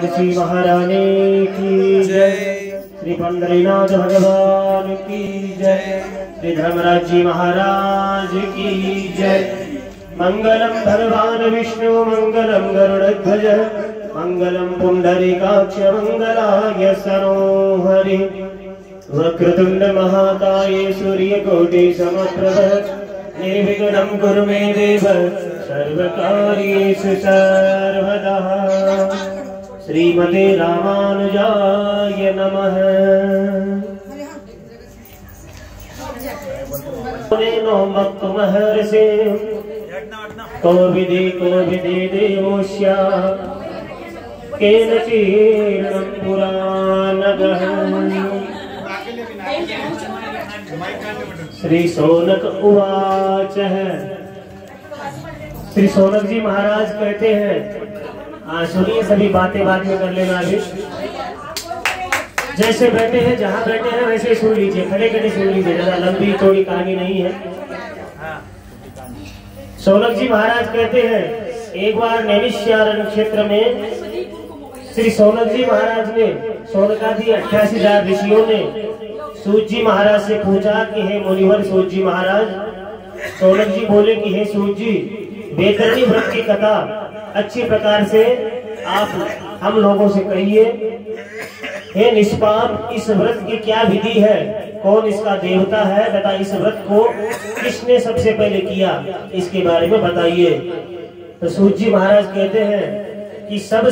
श्री महारानी की जय। श्री पंडरीनाथ भगवान की जय। श्री धर्मराज जी महाराज की जय। मंगलम भगवान विष्णु मंगलम गरुड़ध्वज मंगलम पुंडरीकाक्ष मंगलाय सरोहरि। वक्रतुंड महाकाय सूर्यकोटि समप्रभ निर्विघ्नं कुरु मे देव सर्वकार्येषु सर्वदा। श्रीमते रामानुजाय नमः। नो महर्षि कोविदे देवोष्या केनचिर्नं पुराणगः। श्री शौनक उवाच। श्री शौनक जी महाराज कहते हैं, सुनिए सभी बातें बाद में कर लेना। अभी जैसे बैठे हैं, जहाँ बैठे हैं वैसे सुन लीजिए, खड़े खड़े सुन लीजिए, ज्यादा लंबी चौड़ी कहानी नहीं है। शौनक जी महाराज कहते हैं, एक बार नैमिषारण्य क्षेत्र में श्री शौनक जी महाराज ने, शौनकादि 88,000 ऋषियों ने सूत जी महाराज से पूछा कि हे मुनिवर सूत जी महाराज। शौनक जी बोले कि हे सूत जी, वैतरणी व्रत की कथा अच्छी प्रकार से आप हम लोगों से कहिए। हे निष्पाप, इस व्रत की क्या विधि है, कौन इसका देवता है तथा इस व्रत को किसने सबसे पहले किया, इसके बारे में बताइए। तो सूत जी महाराज कहते हैं कि सब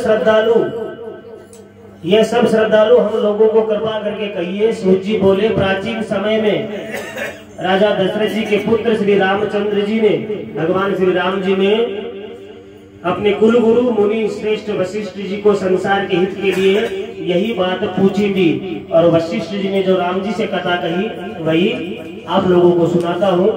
श्रद्धालु हम लोगों को कृपा करके कहिए। सूत जी बोले, प्राचीन समय में राजा दशरथ जी के पुत्र श्री रामचंद्र जी ने, भगवान श्री राम जी ने अपने कुल गुरु मुनि श्रेष्ठ वशिष्ठ जी को संसार के हित के लिए यही बात पूछी थी, और वशिष्ठ जी ने जो राम जी से कथा कही वही आप लोगों को सुनाता हूँ।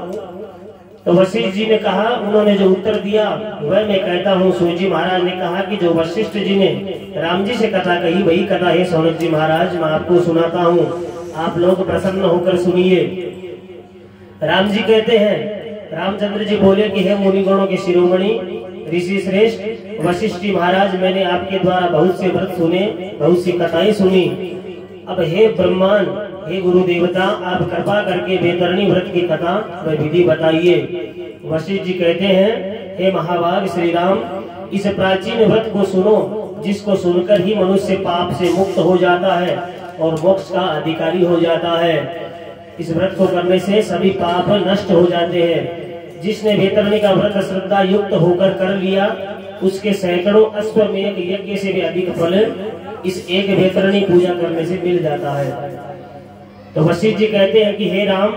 तो वशिष्ठ जी ने कहा, उन्होंने जो उत्तर दिया वह मैं कहता हूँ। सूत जी महाराज ने कहा कि जो वशिष्ठ जी ने राम जी से कथा कही वही कथा है शौनक जी महाराज, मैं आपको सुनाता हूँ, आप लोग प्रसन्न होकर सुनिए। राम जी कहते हैं, रामचंद्र जी बोले कि हे मुनिगणों के शिरोमणि ऋषि श्रेष्ठ वशिष्ठ जी महाराज, मैंने आपके द्वारा बहुत से व्रत सुने, बहुत सी कथाएं सुनी। अब हे ब्रह्मांड, हे गुरु देवता, आप कृपा करके वैतरणी व्रत की कथा व विधि बताइए। वशिष्ठ जी कहते हैं, हे महाभाग श्री राम, इस प्राचीन व्रत को सुनो, जिसको सुनकर ही मनुष्य पाप से मुक्त हो जाता है और मोक्ष का अधिकारी हो जाता है। इस व्रत को करने से सभी पाप नष्ट हो जाते हैं। जिसने वैतरणी का व्रत श्रद्धा युक्त होकर कर लिया, उसके सैकड़ों अश्वमेध यज्ञ से भी अधिक फल इस एक वैतरणी पूजा करने से मिल जाता है। तो वशिष्ठ जी कहते हैं कि हे राम,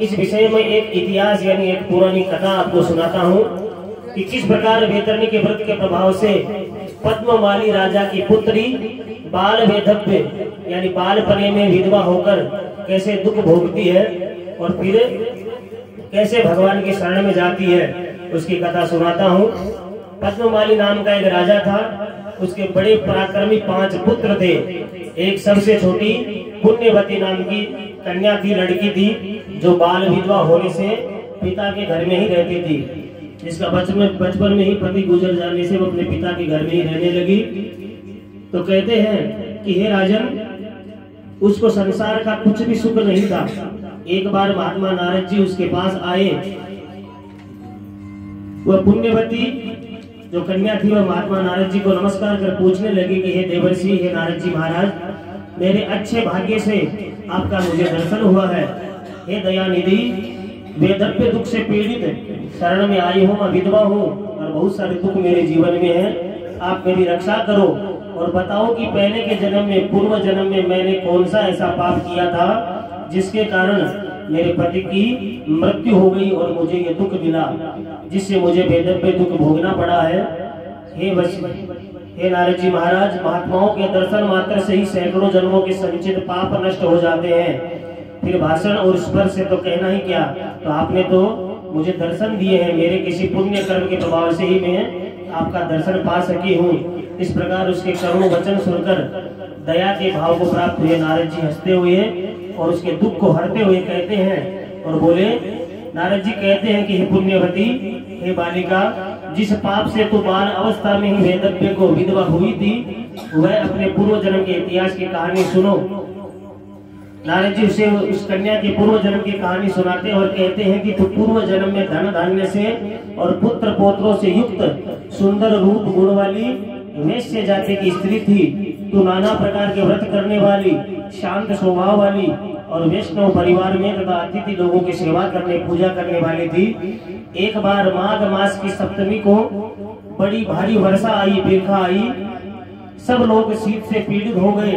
इस विषय में एक इतिहास यानी एक पुरानी कथा आपको सुनाता हूँ कि किस प्रकार वैतरणी के व्रत के प्रभाव से पद्ममाली राजा की पुत्री बाल वैधव्य यानी बालपने में विधवा होकर कैसे दुख भोगती है और फिर कैसे भगवान की शरण में जाती है, उसकी कथा सुनाता हूँ। पद्ममाली नाम का एक राजा था, उसके बड़े पराक्रमी 5 पुत्र थे। एक सबसे छोटी पुण्यवती नाम की कन्या थी, लड़की थी, जो बाल विधवा होने से पिता के घर में ही रहती थी। जिसका बचपन में ही पति गुजर जाने से वो अपने पिता के घर में ही रहने लगी। तो कहते हैं कि हे राजन, उसको संसार का कुछ भी सुख नहीं था। एक बार महात्मा नारद जी उसके पास आए। वह पुण्यवती जो कन्या थी वह महात्मा नारद जी को नमस्कार कर पूछने लगी कि हे देवर्षि, हे नारद जी महाराज, मेरे अच्छे भाग्य से आपका मुझे दर्शन हुआ है। हे दयानिधि, वैधव्य दुख से पीड़ित शरण में आई हूँ, मैं विधवा हूँ और बहुत सारे दुख मेरे जीवन में है। आप मेरी रक्षा करो और बताओ कि पहले के जन्म में, पूर्व जन्म में मैंने कौन सा ऐसा पाप किया था जिसके कारण मेरे पति की मृत्यु हो गई और मुझे ये दुख मिला, जिससे मुझे वैधव्य दुख भोगना पड़ा है। हे नारद जी महाराज, महात्माओं के दर्शन मात्र से ही सैकड़ों जन्मों के संचित पाप नष्ट हो जाते हैं। फिर भाषण और स्पर्श से तो कहना ही क्या, तो आपने तो मुझे दर्शन दिए हैं, मेरे किसी पुण्य कर्म के प्रभाव से ही मैं आपका दर्शन पा सकी हूँ। इस प्रकार उसके करुण वचन सुनकर दया के भाव को प्राप्त हुए नारद जी हंसते हुए और उसके दुख को हरते हुए कहते हैं और बोले, नारद जी कहते हैं कि हे पुण्यवती, हे बालिका, जिस पाप से तू बाल अवस्था में ही वैधव्य को विधवा हुई थी, वह अपने पूर्व जन्म के इतिहास की कहानी सुनो। नारद जी उसे उस कन्या के पूर्व जन्म की कहानी सुनाते और कहते हैं कि तू पूर्व जन्म में धन धान्य से और पुत्र पौत्रों से युक्त सुंदर रूप गुण वाली वैश्य जाति की स्त्री थी। तू नाना प्रकार के व्रत करने वाली, शांत स्वभाव वाली और वैष्णव परिवार में तथा अतिथि लोगों की सेवा करने पूजा करने वाली थी। एक बार माघ मास की सप्तमी को बड़ी भारी वर्षा आई, बिरखा आई। सब लोग शीत से पीड़ित हो गए,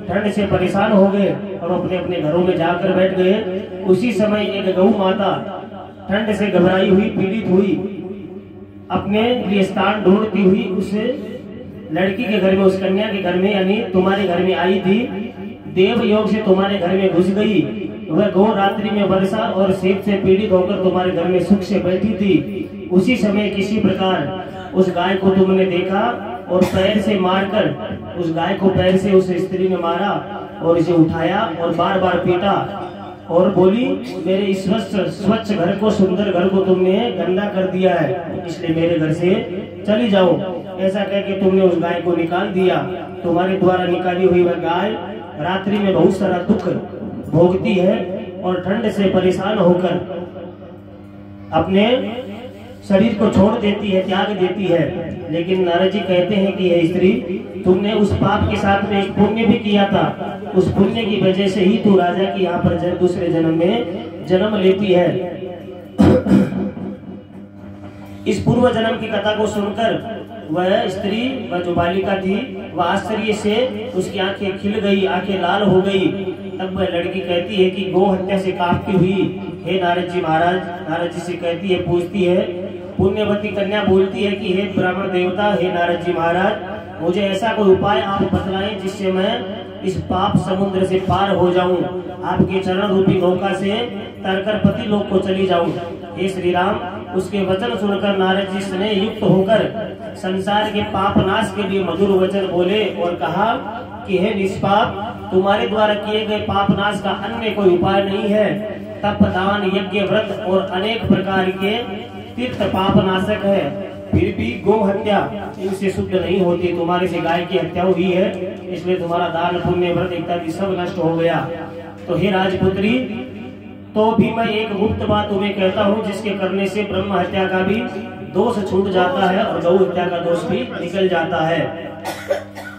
ठंड से परेशान हो गए और अपने अपने घरों में जाकर बैठ गए। उसी समय एक गौ माता ठंड से घबराई हुई, पीड़ित हुई, अपने लिए स्थान ढूंढती हुई उस लड़की के घर में, उस कन्या के घर में यानी तुम्हारे घर में आई थी। देव योग से तुम्हारे घर में घुस गई। वह गौ रात्रि में वर्षा और शीत से पीड़ित होकर तुम्हारे घर में सुख से बैठी थी। उसी समय किसी प्रकार उस गाय को तुमने देखा और पैर से मारकर उस गाय को पैर से उस स्त्री ने मारा और इसे उठाया और बार बार पीटा और बोली, मेरे इस स्वच्छ घर को, सुंदर घर को तुमने गंदा कर दिया है, इसलिए मेरे घर से चली जाओ। ऐसा कह के तुमने उस गाय को निकाल दिया। तुम्हारे द्वारा निकाली हुई वह गाय रात्रि में बहुत सारा दुख भोगती है और ठंड से परेशान होकर अपने शरीर को छोड़ देती है, त्याग देती है। लेकिन नारद जी कहते हैं कि हे स्त्री, तुमने उस पाप के साथ में एक पुण्य भी किया था। उस पुण्य की वजह से ही तू राजा की यहाँ पर दूसरे जन्म में जन्म लेती है। इस पूर्व जन्म की कथा को सुनकर वह स्त्री, वह जो बालिका थी, वह आश्चर्य से उसकी आंखें खिल गई, आंखें लाल हो गई। तब वह लड़की कहती है कि गौ हत्या से कांपती हुई, हे नारद जी महाराज, नारद जी से कहती है, पूछती है। पुण्यवती कन्या बोलती है कि हे ब्राह्मण देवता, हे नारद जी महाराज, मुझे ऐसा कोई उपाय आप बतलाएं जिससे मैं इस पाप समुद्र से पार हो जाऊं, आपके चरण रूपी नौका से तरकर पति लोक को चली जाऊं। हे श्री राम, उसके वचन सुनकर नारद जी स्नेह युक्त होकर संसार के पाप नाश के लिए मधुर वचन बोले और कहा कि हे निष्पाप, तुम्हारे द्वारा किए गए पाप नाश का अन्य कोई उपाय नहीं है। तप, दान, यज्ञ, व्रत और अनेक प्रकार के तीर्थ पाप नाशक है, फिर भी गौ हत्या इनसे शुद्ध नहीं होती। तुम्हारे से गाय की हत्या हुई है, इसलिए तुम्हारा दान, पुण्य, व्रत इत्यादि सब नष्ट हो गया। तो हे राजपुत्री, तो भी मैं एक गुप्त बात तुम्हें कहता हूँ, जिसके करने से ब्रह्म हत्या का भी दोष छूट जाता है और गौ हत्या का दोष भी निकल जाता है।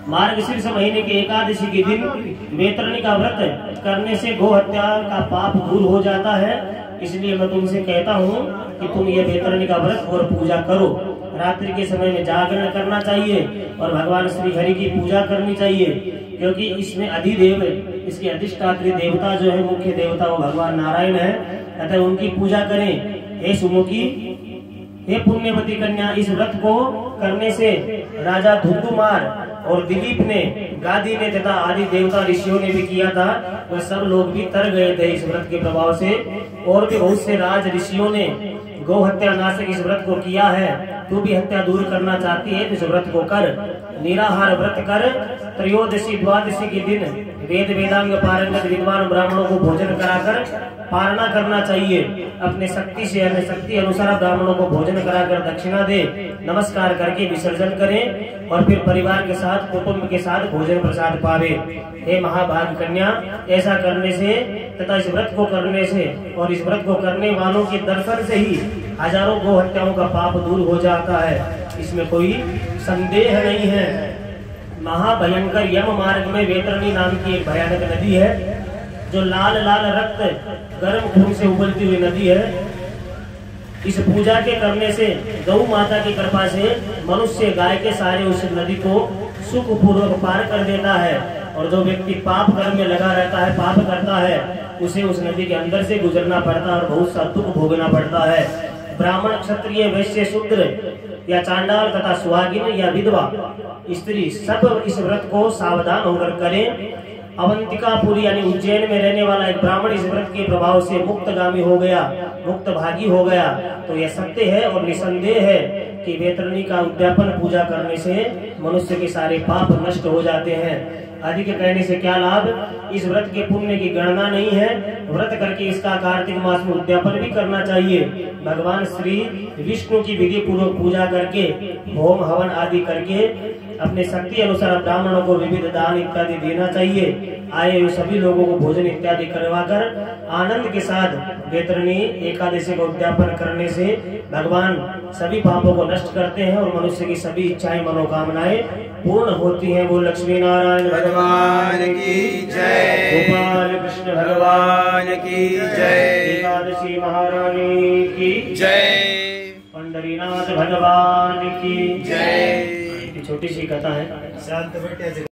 मार्गशीर्ष महीने के एकादशी के दिन वैतरणी का व्रत करने से गौ हत्या का पाप दूर हो जाता है। इसलिए मैं तुमसे कहता हूँ कि तुम ये वैतरणी का व्रत और पूजा करो। रात्रि के समय में जागरण करना चाहिए और भगवान श्री हरि की पूजा करनी चाहिए, क्योंकि इसमें अधिदेव, इसके अधिष्ठात्री देवता जो है, मुख्य देवता वो भगवान नारायण है, अतः उनकी पूजा करें। हे सुमुखी, हे पुण्यवती कन्या, इस व्रत को करने से राजा धुंधुमार और दिलीप ने, गादी ने तथा आदि देवता ऋषियों ने भी किया था, वह सब लोग भी तर गए थे इस व्रत के प्रभाव से। और भी बहुत से राज ऋषियों ने गौ हत्या नाशक इस व्रत को किया है। तू भी हत्या दूर करना चाहती है तो इस व्रत को कर, निराहार व्रत कर। त्रयोदशी द्वादशी के दिन वेद वेदांग पारंगत विद्वान ब्राह्मणों को भोजन कराकर पारणा करना चाहिए। अपने शक्ति से, अन्य शक्ति अनुसार ब्राह्मणों को भोजन कराकर दक्षिणा दे, नमस्कार करके विसर्जन करें और फिर परिवार के साथ, कुटुंब के साथ भोजन प्रसाद पावे। हे महाभाग कन्या, ऐसा करने से तथा इस व्रत को करने से और इस व्रत को करने वालों के दर्शन से ही हजारों गौ हत्याओं का पाप दूर हो जाता है, इसमें कोई संदेह नहीं है। महाभयंकर यम मार्ग में वैतरणी नाम की एक भयानक नदी है, जो लाल लाल रक्त गर्म खून से उबलती हुई नदी है। इस पूजा के करने से गौ माता की कृपा से मनुष्य गाय के सारे उस नदी को सुख पूर्वक पार कर देता है। और जो व्यक्ति पाप कर्म में लगा रहता है, पाप करता है, उसे उस नदी के अंदर से गुजरना पड़ता है और बहुत सा दुख भोगना पड़ता है। ब्राह्मण, क्षत्रिय, वैश्य, शूद्र या चांडाल तथा सुहागिन या विधवा स्त्री सब इस व्रत को सावधान होकर करें। अवंतिकापुरी यानी उज्जैन में रहने वाला एक ब्राह्मण इस व्रत के प्रभाव से मुक्तगामी हो गया, मुक्त भागी हो गया। तो यह सत्य है और निसंदेह है कि वैतरणी का उद्यापन पूजा करने से मनुष्य के सारे पाप नष्ट हो जाते हैं। अधिक कहने से क्या लाभ, इस व्रत के पुण्य की गणना नहीं है। व्रत करके इसका कार्तिक मास में उद्यापन भी करना चाहिए। भगवान श्री विष्णु की विधि पूर्वक पूजा करके, होम हवन आदि करके अपने शक्ति अनुसार ब्राह्मणों को विविध दान इत्यादि देना चाहिए। आए हुए सभी लोगों को भोजन इत्यादि करवाकर आनंद के साथ वैतरणी एकादशी का उद्यापन करने से भगवान सभी पापों को नष्ट करते हैं और मनुष्य की सभी इच्छाएं मनोकामनाएं पूर्ण होती हैं। वो लक्ष्मी नारायण भगवान की जय, गोपाल कृष्ण भगवान की जय, एकादशी महारानी की जय, पंडरीनाथ भगवान की जय। छोटी सी कथा है। शांत बैठे